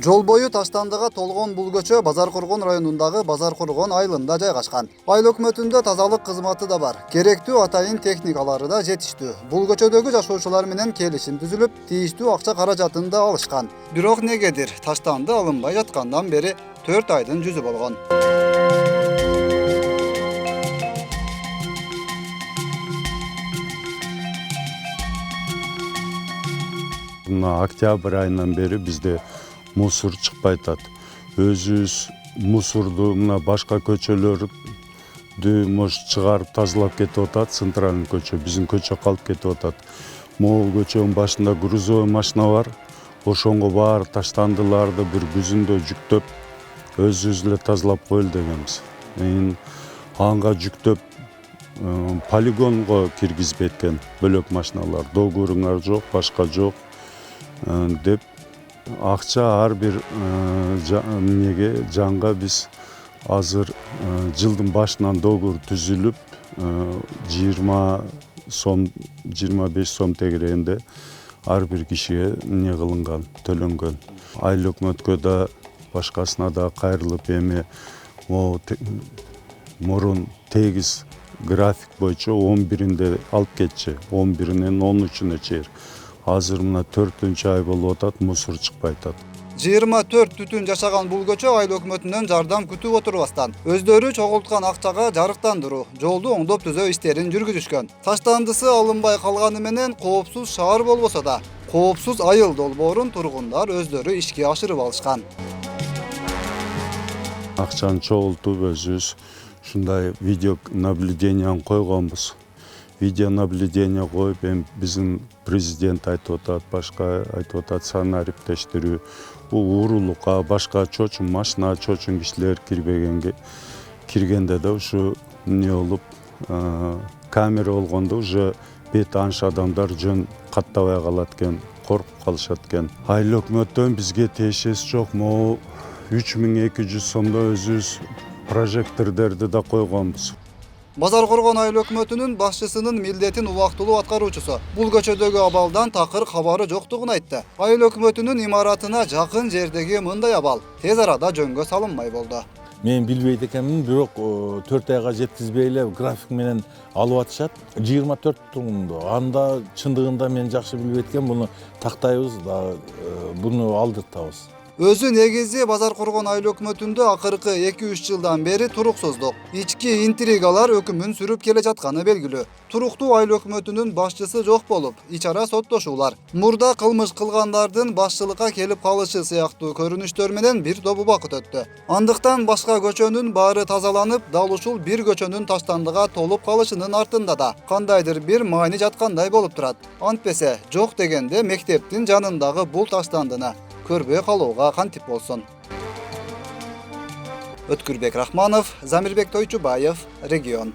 Жол бою таштандыга толгон бул көчө Базаркоргон районундагы Базаркоргон айылында жайгашкан. Айыл өкмөтүндө тазалык кызматы да бар. Керектүү атайын техникалары да жетиштүү. Бул көчөдөгү жашоочулар менен келишим түзүлүп, тийиштүү акча каражатын да алышкан. Бирок негедир таштанды алынбай жаткандан бери 4 айдын жүзү болгон. Октябрь айынан бери бизде мусор чыкпай атат. Өзүбүз мусорду мына башка көчөлөрдү чыгарып тазалап кетип атат. Центральный көчө, биздин көчө калып кетип атат. Могул көчөнүн башында грузовой машина бар. Ошонго баары таштандыларды бир күзүндө жүктөп, өзүбүз эле тазалап коелу дегенбиз. Анга жүктөп полигонго киргизбей экен бөлөк машиналар. Догуруңар жок, башка жок деп акча ар бир жанга биз азыр жылдын башынан договор түзүлүп 20 сом 25 сом тегерегинде ар бир кишиге эмне кылынган, төлөнгөн. Айыл өкмөткө да башкасына да кайрылып эми мурун тегиз график боюнча 11-inde алып кетчү, 11-нен 13-üne чейин. Азыр мына 4-ай болуп атат, мусор чыкпай атат. 24 түтүн жашаган бул көчө айыл өкмөтүнөн жардам күтүп отурбастан өздөрү чогулткан акчага жарыктандыруу, жолду оңдоп түзөө иштерин жүргүзүшкөн. Таштандысы алынбай калганы менен коопсуз шаар болбосо да, коопсуз айыл долбоорун тургундар өздөрү ишке ашырып алышкан. Акчаны чогултуп өзүбүз ушундай видео наблюдение койгонбуз. Видео наблюдение коюп, биздин президент айтып атат, башка айтып атат, санариптештери уурулукка, башка чочун машина, чочун кишилер киргенде да ушу эмне болуп, камера болгондо уже бет аныш адамдар жөн каттабай калат экен, коркуп калышат экен. Айыл өкмөттөн бизге тиешеси жок, могу 3200 сомдо өзүбүз прожектордерди да койгонбуз. Базаркоргон айыл өкмөтүнүн башчысынын милдетин убактылуу аткаруучусу бул көчөдөгү абалдан такыр кабары жоктугун айтты. Айыл өкмөтүнүн имаратына жакын жердеги мындай абал тез арада жөнгө салынмай болду. Мен билбейт экенмин, бирок 4 айга жеткизбей эле график менен алып атышат. 24 тургунду. Анда чындыгында мен жакшы билбейт экен, буну тактайбыз да, буну алдыртабыз. Өзү негизи Базаркоргон айыл өкмөтүндө акыркы 2-3 жылдан бери туруксуздук, ички интригалар өкүмүн сүрүп келе жатканы белгилүү. Туруктуу айыл өкмөтүнүн башчысы жок болуп, ич-ара соттошуулар, мурда кылмыш кылгандардын башчылыкка келип калышы сыяктуу көрүнүштөр менен бир топ убакыт өттү. Андыктан башка көчөнүн баары тазаланып, дал ушул бир көчөнүн таштандыга толуп калышынын артында да кандайдыр бир маани жаткандай болуп турат. Антпесе, жок дегенде мектептин жанындагы бул таштандыны көрбөй калууга кантип болсун. Өткүрбек Рахманов, Замирбек Тойчубаев, Регион.